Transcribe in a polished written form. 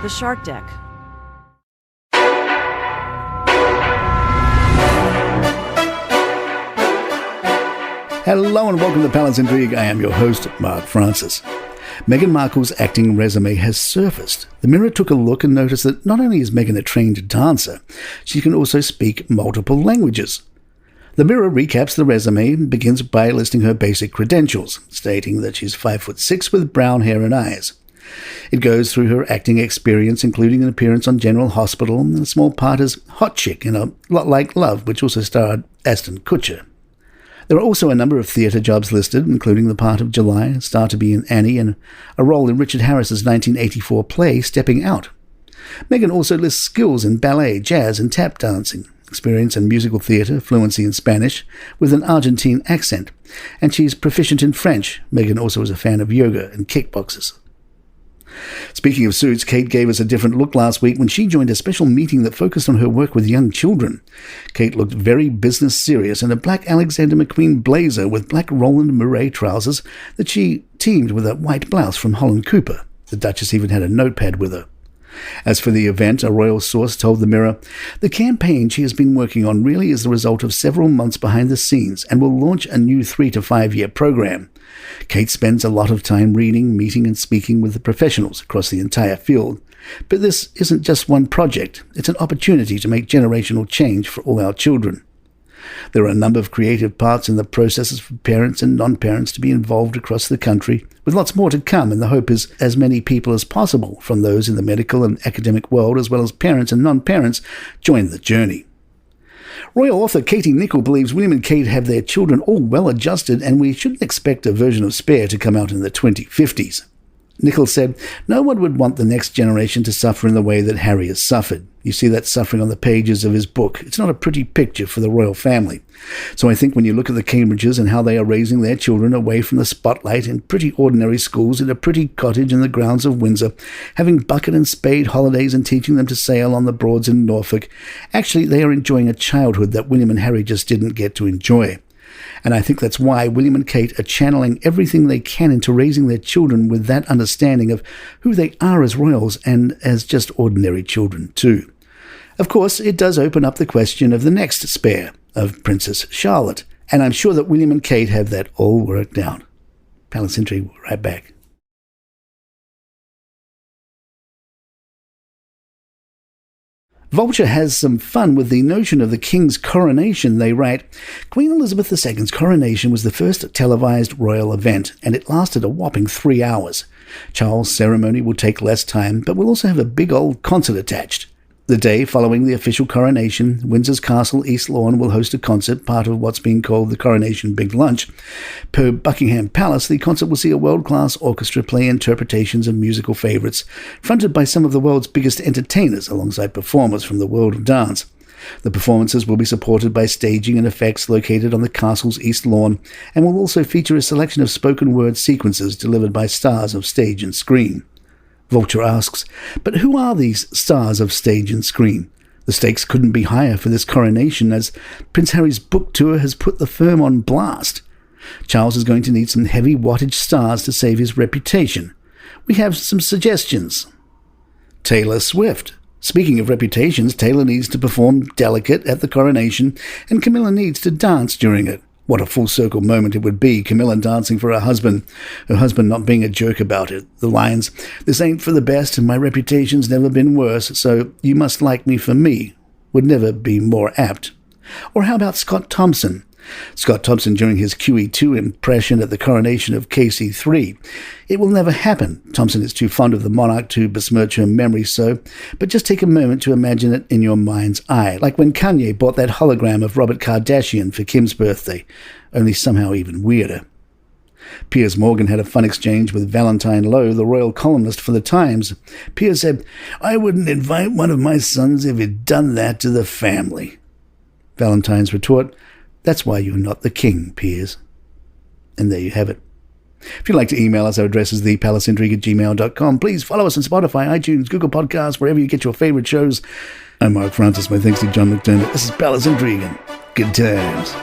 The Shark Deck. Hello and welcome to Palace Intrigue. I am your host, Mark Francis. Meghan Markle's acting resume has surfaced. The Mirror took a look and noticed that not only is Meghan a trained dancer, she can also speak multiple languages. The Mirror recaps the resume and begins by listing her basic credentials, stating that she's 5'6" with brown hair and eyes. It goes through her acting experience, including an appearance on General Hospital and a small part as Hot Chick in A Lot Like Love, which also starred Ashton Kutcher. There are also a number of theatre jobs listed, including the part of July, star to be in Annie, and a role in Richard Harris's 1984 play Stepping Out. Meghan also lists skills in ballet, jazz and tap dancing, experience in musical theatre, fluency in Spanish, with an Argentine accent, and she's proficient in French. Meghan also is a fan of yoga and kickboxers. Speaking of suits, Kate gave us a different look last week when she joined a special meeting that focused on her work with young children. Kate looked very business serious in a black Alexander McQueen blazer with black Roland Mouret trousers that she teamed with a white blouse from Holland Cooper. The Duchess even had a notepad with her. As for the event, a royal source told the Mirror, the campaign she has been working on really is the result of several months behind the scenes and will launch a new 3 to 5 year program. Kate spends a lot of time reading, meeting and speaking with the professionals across the entire field. But this isn't just one project, it's an opportunity to make generational change for all our children. There are a number of creative parts in the processes for parents and non-parents to be involved across the country, with lots more to come, and the hope is as many people as possible, from those in the medical and academic world as well as parents and non-parents, join the journey. Royal author Katie Nicholl believes William and Kate have their children all well adjusted, and we shouldn't expect a version of Spare to come out in the 2050s. Nicholl said, no one would want the next generation to suffer in the way that Harry has suffered. You see that suffering on the pages of his book. It's not a pretty picture for the royal family. So I think when you look at the Cambridges and how they are raising their children away from the spotlight in pretty ordinary schools in a pretty cottage in the grounds of Windsor, having bucket and spade holidays and teaching them to sail on the Broads in Norfolk, actually they are enjoying a childhood that William and Harry just didn't get to enjoy. And I think that's why William and Kate are channeling everything they can into raising their children with that understanding of who they are as royals and as just ordinary children too. Of course, it does open up the question of the next Spare, of Princess Charlotte, and I'm sure that William and Kate have that all worked out. Palace Intrigue will be right back. Vulture has some fun with the notion of the king's coronation. They write, Queen Elizabeth II's coronation was the first televised royal event, and it lasted a whopping 3 hours. Charles' ceremony will take less time, but will also have a big old concert attached. The day following the official coronation, Windsor's Castle East Lawn will host a concert, part of what's being called the Coronation Big Lunch. Per Buckingham Palace, the concert will see a world-class orchestra play interpretations of musical favourites, fronted by some of the world's biggest entertainers alongside performers from the world of dance. The performances will be supported by staging and effects located on the castle's East Lawn, and will also feature a selection of spoken word sequences delivered by stars of stage and screen. Vulture asks, but who are these stars of stage and screen? The stakes couldn't be higher for this coronation, as Prince Harry's book tour has put the firm on blast. Charles is going to need some heavy wattage stars to save his reputation. We have some suggestions. Taylor Swift. Speaking of reputations, Taylor needs to perform delicate at the coronation, and Camilla needs to dance during it. What a full-circle moment it would be, Camilla dancing for her husband not being a jerk about it. The lines, this ain't for the best and my reputation's never been worse, so you must like me for me, would never be more apt. Or how about Scott Thompson? Scott Thompson during his QE2 impression at the coronation of KC3. It will never happen. Thompson is too fond of the monarch to besmirch her memory but just take a moment to imagine it in your mind's eye, like when Kanye bought that hologram of Robert Kardashian for Kim's birthday, only somehow even weirder. Piers Morgan had a fun exchange with Valentine Lowe, the royal columnist for The Times. Piers said, I wouldn't invite one of my sons if he'd done that to the family. Valentine's retort, that's why you're not the king, Piers. And there you have it. If you'd like to email us, our address is thepalaceintrigue@gmail.com. Please follow us on Spotify, iTunes, Google Podcasts, wherever you get your favorite shows. I'm Mark Francis. My thanks to John McDermott. This is Palace Intrigue, and good times.